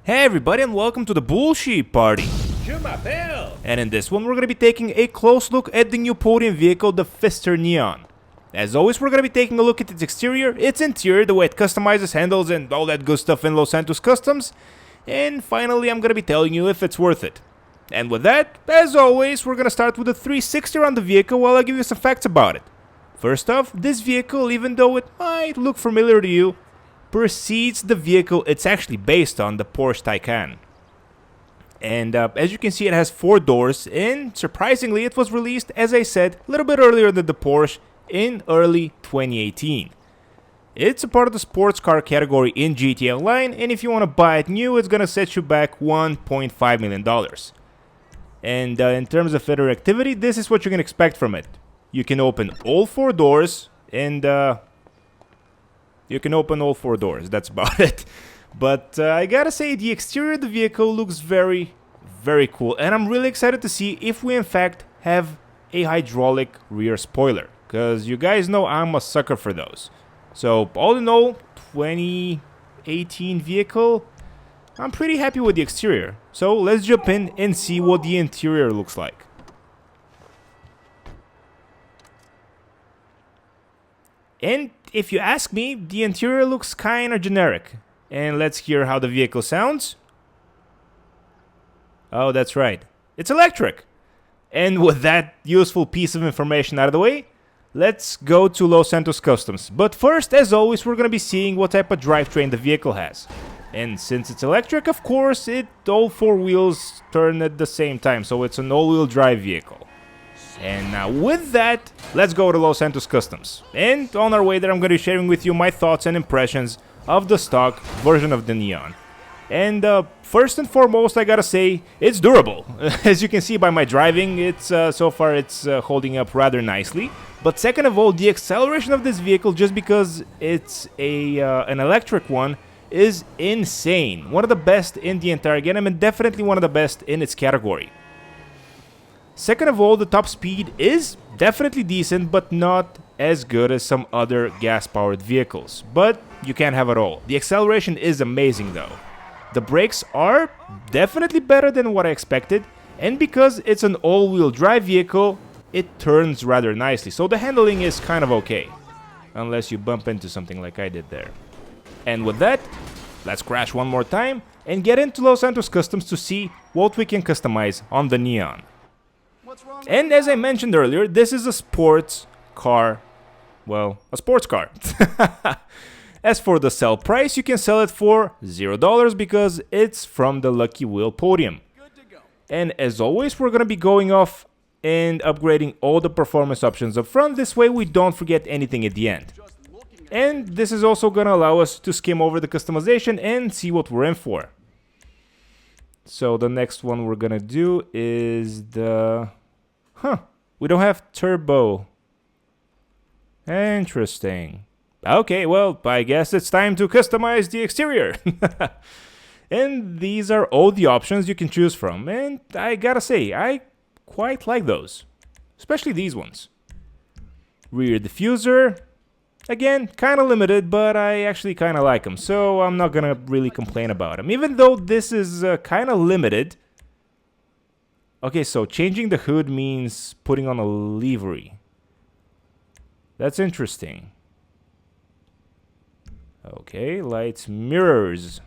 Hey everybody and welcome to the bullshit party. And in this one we're gonna be taking a close look at the new Podium vehicle, the Pfister Neon. As always, we're gonna be taking a look at its exterior, its interior, the way it customizes, handles and all that good stuff in Los Santos Customs. And finally I'm gonna be telling you if it's worth it. And with that, as always, we're gonna start with a 360 around the vehicle while I give you some facts about it. First off, this vehicle, even though it might look familiar to you, precedes the vehicle it's actually based on, the Porsche Taycan. And as you can see, it has 4 doors, and surprisingly it was released, as I said, a little bit earlier than the Porsche in early 2018. It's a part of the sports car category in GTA Online, and if you want to buy it new, it's gonna set you back $1.5 million. And in terms of interactivity, this is what you can expect from it. You can open all 4 doors, and you can open all 4 doors, that's about it. But I gotta say, the exterior of the vehicle looks very, very cool. And I'm really excited to see if we in fact have a hydraulic rear spoiler. Because you guys know I'm a sucker for those. So all in all, 2018 vehicle, I'm pretty happy with the exterior. So let's jump in and see what the interior looks like. And if you ask me, the interior looks kinda generic. And let's hear how the vehicle sounds. Oh, that's right. It's electric. And with that useful piece of information out of the way, let's go to Los Santos Customs. But first, as always, we're gonna be seeing what type of drivetrain the vehicle has. And since it's electric, of course, all 4 wheels turn at the same time, so it's an all-wheel drive vehicle. And now with that, let's go to Los Santos Customs. And on our way there, I'm going to be sharing with you my thoughts and impressions of the stock version of the Neon. And first and foremost, I gotta say, it's durable. As you can see by my driving, it's so far it's holding up rather nicely. But second of all, the acceleration of this vehicle, just because it's an electric one, is insane. One of the best in the entire game, and definitely one of the best in its category. Second of all, the top speed is definitely decent, but not as good as some other gas-powered vehicles. But you can't have it all. The acceleration is amazing though. The brakes are definitely better than what I expected, and because it's an all-wheel drive vehicle, it turns rather nicely, so the handling is kind of okay. Unless you bump into something like I did there. And with that, let's crash one more time and get into Los Santos Customs to see what we can customize on the Neon. And as I mentioned earlier, this is a sports car. Well, a sports car. As for the sell price, you can sell it for $0 because it's from the Lucky Wheel Podium. And as always, we're going to be going off and upgrading all the performance options up front. This way we don't forget anything at the end. And this is also going to allow us to skim over the customization and see what we're in for. So the next one we're going to do is the... we don't have turbo. Interesting. Okay, well, I guess it's time to customize the exterior. And these are all the options you can choose from. And I gotta say, I quite like those. Especially these ones. Rear diffuser. Again, kind of limited, but I actually kind of like them. So I'm not gonna really complain about them. Even though this is kind of limited. Okay, so changing the hood means putting on a livery. That's interesting. Okay, lights, mirrors.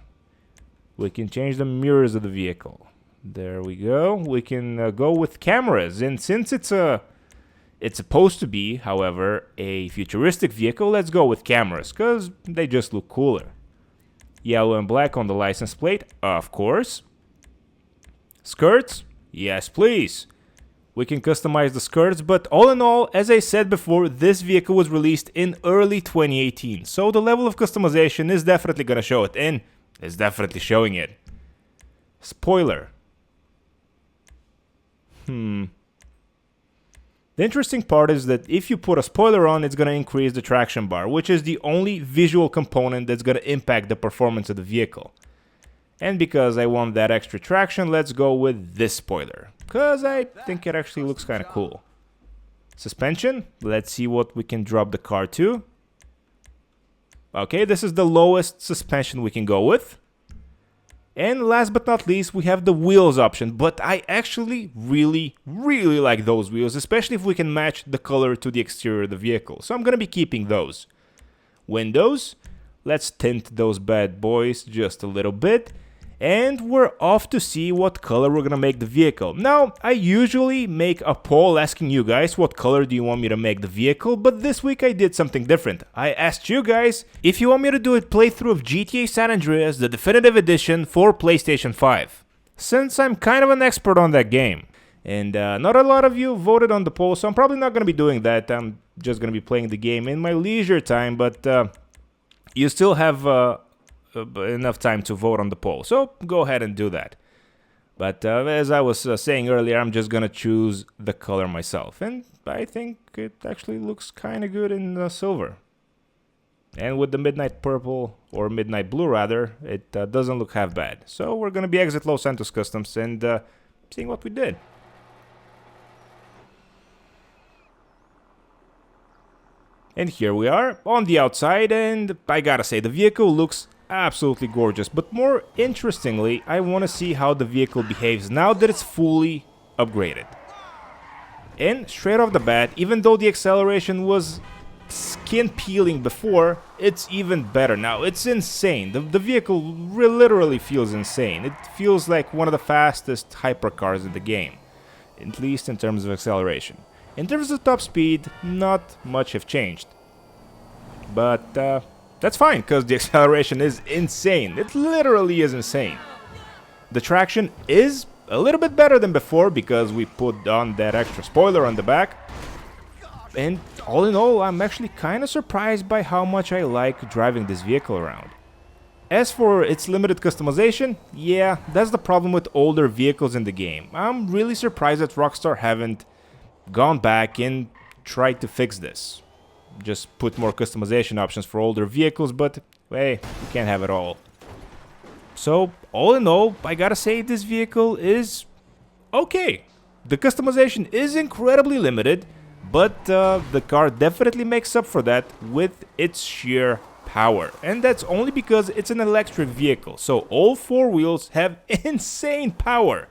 We can change the mirrors of the vehicle. There we go. We can go with cameras. And since it's supposed to be, however, a futuristic vehicle, let's go with cameras, because they just look cooler. Yellow and black on the license plate, of course. Skirts? Yes, please. We can customize the skirts, but all in all, as I said before, this vehicle was released in early 2018. So the level of customization is definitely going to show it, and it's definitely showing it. Spoiler. The interesting part is that if you put a spoiler on, it's going to increase the traction bar, which is the only visual component that's going to impact the performance of the vehicle. And because I want that extra traction, let's go with this spoiler, because I think it actually looks kind of cool. Suspension, let's see what we can drop the car to. Okay, this is the lowest suspension we can go with. And last but not least, we have the wheels option, but I actually really like those wheels, especially if we can match the color to the exterior of the vehicle. So I'm gonna be keeping those. Windows, let's tint those bad boys just a little bit. And we're off to see what color we're gonna make the vehicle. Now, I usually make a poll asking you guys what color do you want me to make the vehicle, but this week I did something different. I asked you guys if you want me to do a playthrough of GTA San Andreas, the definitive edition for PlayStation 5. Since I'm kind of an expert on that game. And not a lot of you voted on the poll, so I'm probably not gonna be doing that. I'm just gonna be playing the game in my leisure time, but you still have enough time to vote on the poll, so go ahead and do that. But as I was saying earlier, I'm just gonna choose the color myself, and I think it actually looks kind of good in silver. And with the midnight purple, or midnight blue rather, it doesn't look half bad. So we're gonna be exit Los Santos Customs and seeing what we did. And here we are on the outside, and I gotta say the vehicle looks absolutely gorgeous, but more interestingly, I want to see how the vehicle behaves now that it's fully upgraded. And straight off the bat, even though the acceleration was skin peeling before, it's even better now. It's insane. The vehicle literally feels insane. It feels like one of the fastest hypercars in the game, at least in terms of acceleration. In terms of top speed, not much have changed, but that's fine, because the acceleration is insane. It literally is insane. The traction is a little bit better than before because we put on that extra spoiler on the back. And all in all, I'm actually kind of surprised by how much I like driving this vehicle around. As for its limited customization, yeah, that's the problem with older vehicles in the game. I'm really surprised that Rockstar haven't gone back and tried to fix this. Just put more customization options for older vehicles, but hey, you can't have it all. So, all in all, I gotta say this vehicle is okay. The customization is incredibly limited, but the car definitely makes up for that with its sheer power. And that's only because it's an electric vehicle, so all four wheels have insane power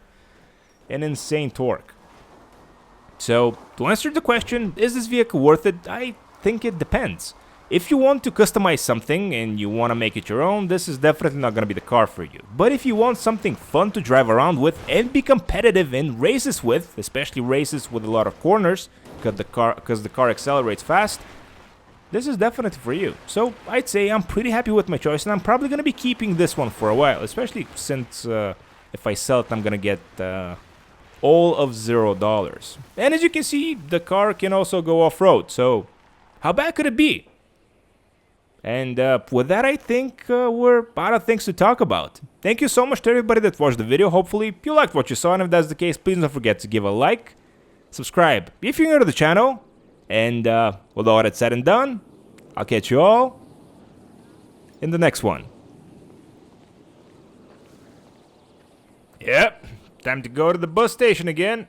and insane torque. So, to answer the question, is this vehicle worth it? I think it depends. If you want to customize something and you want to make it your own, this is definitely not going to be the car for you. But if you want something fun to drive around with and be competitive in races with, especially races with a lot of corners, because the car accelerates fast, this is definitely for you. So I'd say I'm pretty happy with my choice, and I'm probably going to be keeping this one for a while, especially since if I sell it, I'm going to get all of $0. And as you can see, the car can also go off-road, so how bad could it be? And with that, I think we're out of things to talk about. Thank you so much to everybody that watched the video. Hopefully you liked what you saw, and if that's the case, please don't forget to give a like, subscribe if you're new to the channel, and with all that said and done, I'll catch you all in the next one. Yep, time to go to the bus station again.